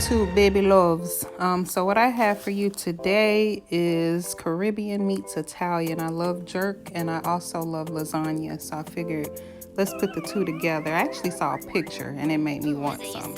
YouTube baby loves. So what I have for you today is Caribbean meets Italian. I love jerk and I also love lasagna. So I figured let's put the two together. I actually saw a picture and it made me want some.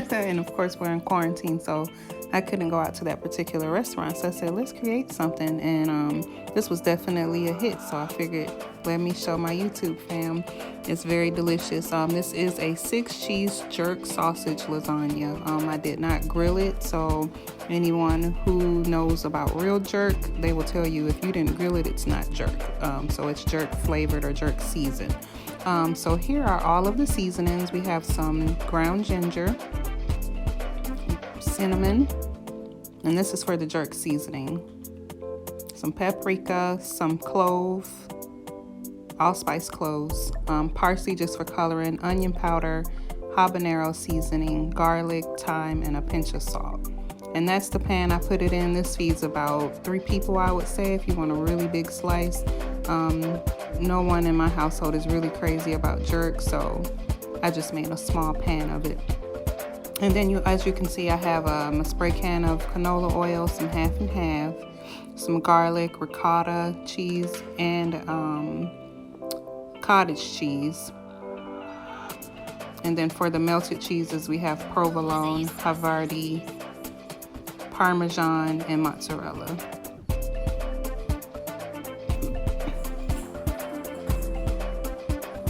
And of course we're in quarantine, so I couldn't go out to that particular restaurant. So I said, let's create something. And this was definitely a hit. So I figured, let me show my YouTube fam. It's very delicious. This is a 6-cheese jerk sausage lasagna. I did not grill it. So anyone who knows about real jerk, they will tell you if you didn't grill it, it's not jerk. So it's jerk flavored or jerk seasoned. So here are all of the seasonings. We have some ground ginger, cinnamon, and this is for the jerk seasoning, some paprika, some clove, allspice cloves, parsley just for coloring, onion powder, habanero seasoning, garlic, thyme, and a pinch of salt. And that's the pan I put it in. This feeds about 3 people, I would say, if you want a really big slice. No one in my household is really crazy about jerk, so I just made a small pan of it. And then as you can see, I have a spray can of canola oil, some half and half, some garlic, ricotta cheese, and cottage cheese. And then for the melted cheeses, we have provolone, Havarti, Parmesan, and mozzarella.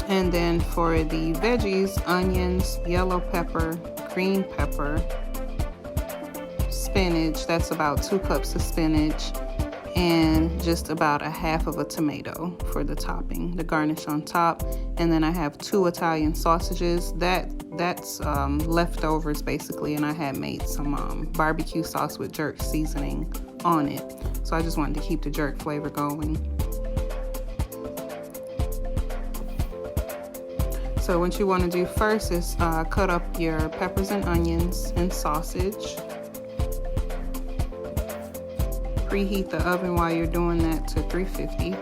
And then for the veggies, onions, yellow pepper, green pepper, spinach, that's about 2 cups of spinach, and just about a half of a tomato for the topping, the garnish on top. And then I have 2 Italian sausages. That's leftovers basically, and I had made some barbecue sauce with jerk seasoning on it. So I just wanted to keep the jerk flavor going. So what you want to do first is cut up your peppers and onions and sausage. Preheat the oven while you're doing that to 350.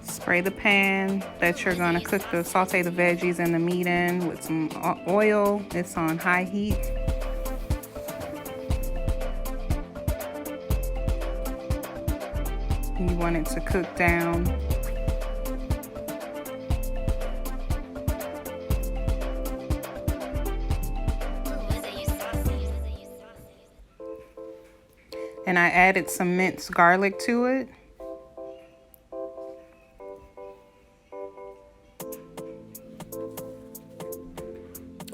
Spray the pan that you're going to saute the veggies and the meat in with some oil. It's on high heat. You want it to cook down. And I added some minced garlic to it.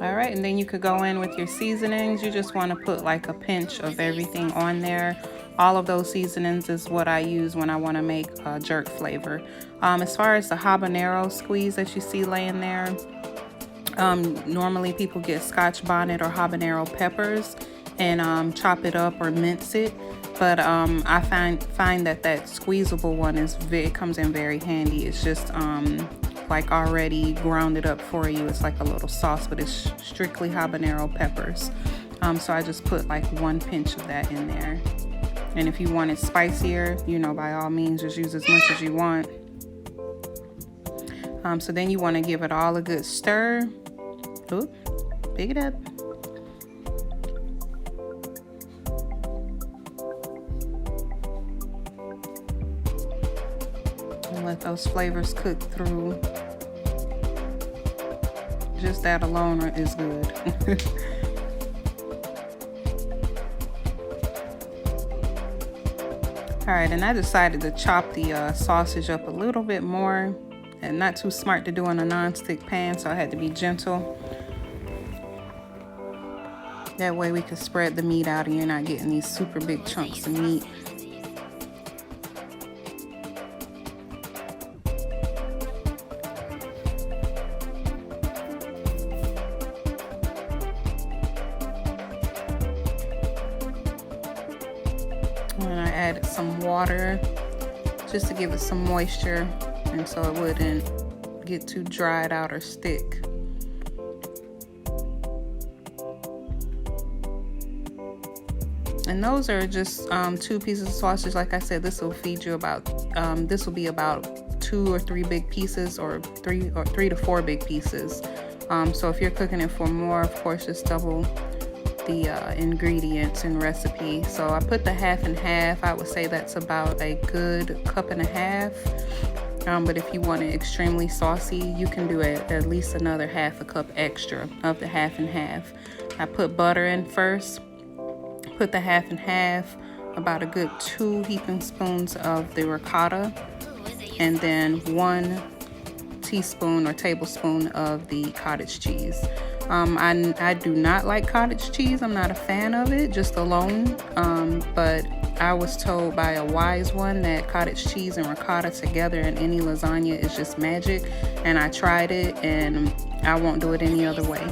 All right, and then you could go in with your seasonings. You just want to put like a pinch of everything on there. All of those seasonings is what I use when I want to make a jerk flavor. As far as the habanero squeeze that you see laying there, normally people get Scotch bonnet or habanero peppers and chop it up or mince it. But I find that squeezable one it comes in very handy. It's just like already grounded up for you. It's like a little sauce, but it's strictly habanero peppers. So I just put like 1 pinch of that in there. And if you want it spicier, by all means, just use as much as you want. So then you want to give it all a good stir. Oop, pick it up. And let those flavors cook through. Just that alone is good. All right, and I decided to chop the sausage up a little bit more, and not too smart to do in a non-stick pan, so I had to be gentle. That way we can spread the meat out and you're not getting these super big chunks of meat. And I added some water just to give it some moisture and so it wouldn't get too dried out or stick. And those are just 2 pieces of sausage. Like I said, this will feed you about, this will be about 2 or 3 big pieces, or 3 to 4 big pieces. So if you're cooking it for more, of course, just double the ingredients and recipe. So I put the half and half. I would say that's about a good 1.5 cups. But if you want it extremely saucy, you can do it at least another 1/2 cup extra of the half and half. I put butter in first, put the half and half, about a good 2 heaping spoons of the ricotta, and then 1 teaspoon or tablespoon of the cottage cheese. I do not like cottage cheese. I'm not a fan of it just alone, but I was told by a wise one that cottage cheese and ricotta together in any lasagna is just magic, and I tried it and I won't do it any other way.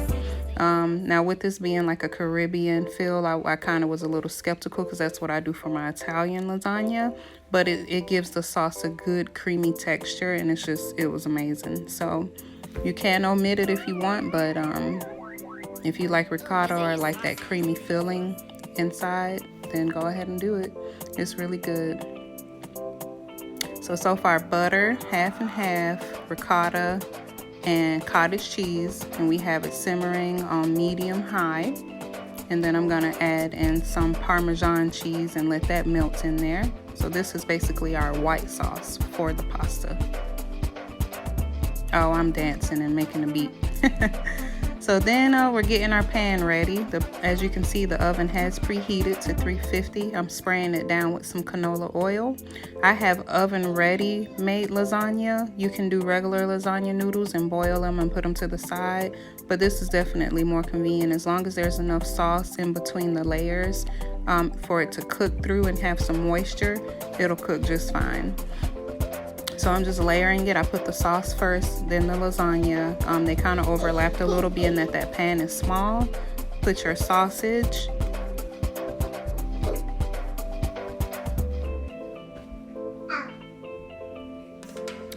Now with this being like a Caribbean feel, I kind of was a little skeptical because that's what I do for my Italian lasagna, but it gives the sauce a good creamy texture, and it was amazing. So you can omit it if you want, but if you like ricotta or like that creamy filling inside, then go ahead and do it. It's really good. So far butter, half and half, ricotta, and cottage cheese, and we have it simmering on medium high. And then I'm gonna add in some Parmesan cheese and let that melt in there. So this is basically our white sauce for the pasta. Oh, I'm dancing and making a beat. So then we're getting our pan ready. As you can see, the oven has preheated to 350. I'm spraying it down with some canola oil. I have oven ready made lasagna. You can do regular lasagna noodles and boil them and put them to the side, but this is definitely more convenient. As long as there's enough sauce in between the layers for it to cook through and have some moisture, it'll cook just fine. So I'm just layering it. I put the sauce first, then the lasagna. They kind of overlapped a little, being that pan is small. Put your sausage.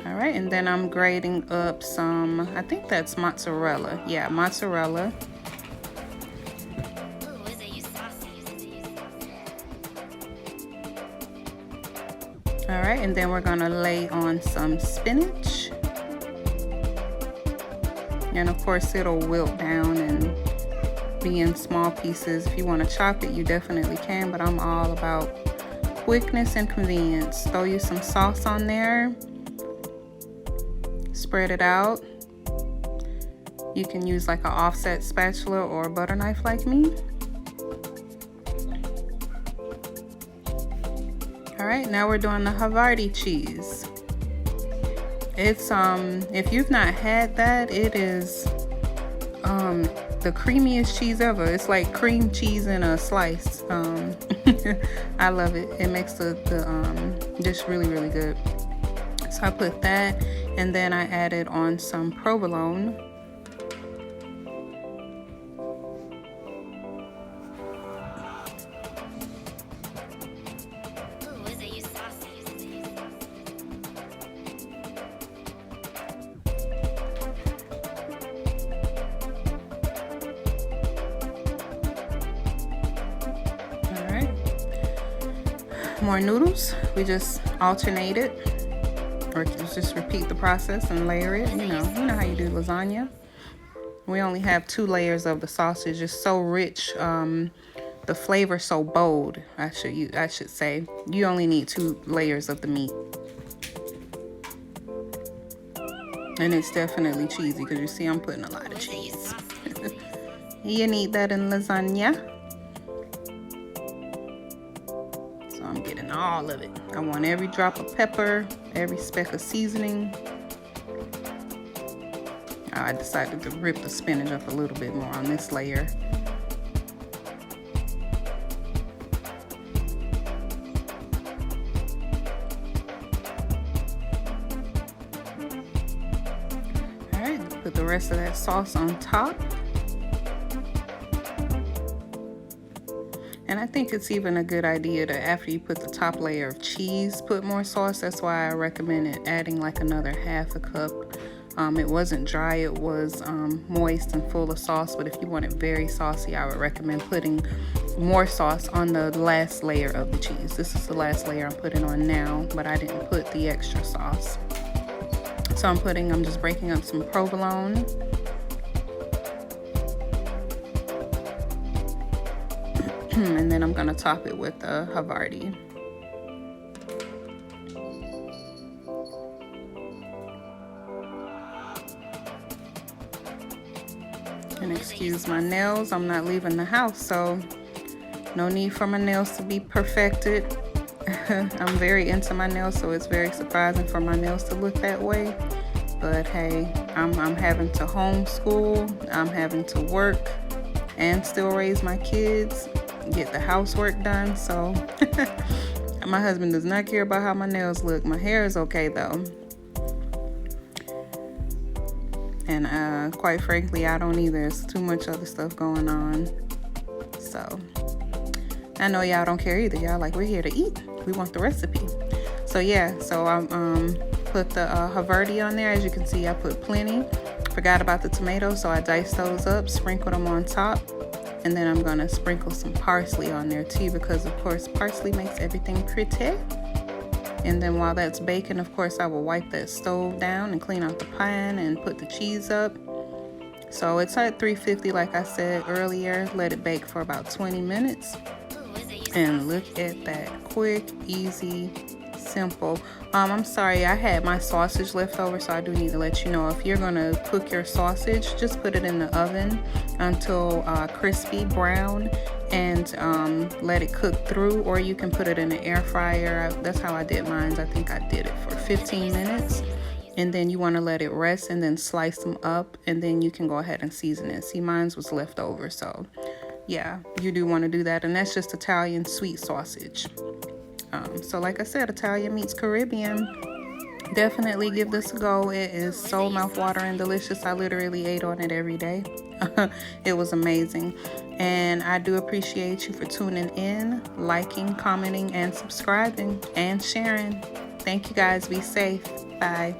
All right, and then I'm grating up some, I think that's mozzarella. Yeah, mozzarella. All right, and then we're gonna lay on some spinach. And of course it'll wilt down and be in small pieces. If you wanna chop it, you definitely can, but I'm all about quickness and convenience. Throw you some sauce on there. Spread it out. You can use like an offset spatula or a butter knife like me. All right, now we're doing the Havarti cheese. It's if you've not had that, it is the creamiest cheese ever. It's like cream cheese in a slice. I love it. It makes the dish really, really good. So I put that, and then I added on some provolone. More noodles. We just alternate it, or just repeat the process and layer it. You know how you do lasagna. We only have 2 layers of the sausage. It's so rich, the flavor so bold. I should say you only need 2 layers of the meat, and it's definitely cheesy because you see I'm putting a lot of cheese. You need that in lasagna. I'm getting all of it. I want every drop of pepper, every speck of seasoning. I decided to rip the spinach up a little bit more on this layer. All right, put the rest of that sauce on top. And I think it's even a good idea to, after you put the top layer of cheese, put more sauce. That's why I recommended adding like another 1/2 cup. It wasn't dry, it was moist and full of sauce, but if you want it very saucy, I would recommend putting more sauce on the last layer of the cheese. This is the last layer I'm putting on now, but I didn't put the extra sauce. So I'm just breaking up some provolone. And then I'm gonna top it with the Havarti. And excuse my nails, I'm not leaving the house, so no need for my nails to be perfected. I'm very into my nails, so it's very surprising for my nails to look that way. But hey, I'm having to homeschool, I'm having to work and still raise my kids, get the housework done. So my husband does not care about how my nails look. My hair is okay though. And quite frankly, I don't either. There's too much other stuff going on. So I know y'all don't care either. Y'all like, we're here to eat. We want the recipe. So yeah, so I put the Havarti on there. As you can see, I put plenty. Forgot about the tomatoes, so I diced those up, sprinkled them on top. And then I'm gonna sprinkle some parsley on there too, because of course parsley makes everything pretty. And then while that's baking, of course, I will wipe that stove down and clean out the pan and put the cheese up. So it's at 350, like I said earlier. Let it bake for about 20 minutes. And look at that, quick, easy, simple. I'm sorry, I had my sausage left over, so I do need to let you know, if you're gonna cook your sausage, just put it in the oven until crispy brown, and let it cook through, or you can put it in the air fryer. That's how I did mine. I think I did it for 15 minutes. And then you want to let it rest and then slice them up, and then you can go ahead and season it. See, mine was left over, so yeah, you do want to do that. And that's just Italian sweet sausage. So like I said, Italian meets Caribbean. Definitely give this a go. It is so mouthwatering delicious. I literally ate on it every day. It was amazing. And I do appreciate you for tuning in, liking, commenting, and subscribing, and sharing. Thank you guys. Be safe. Bye.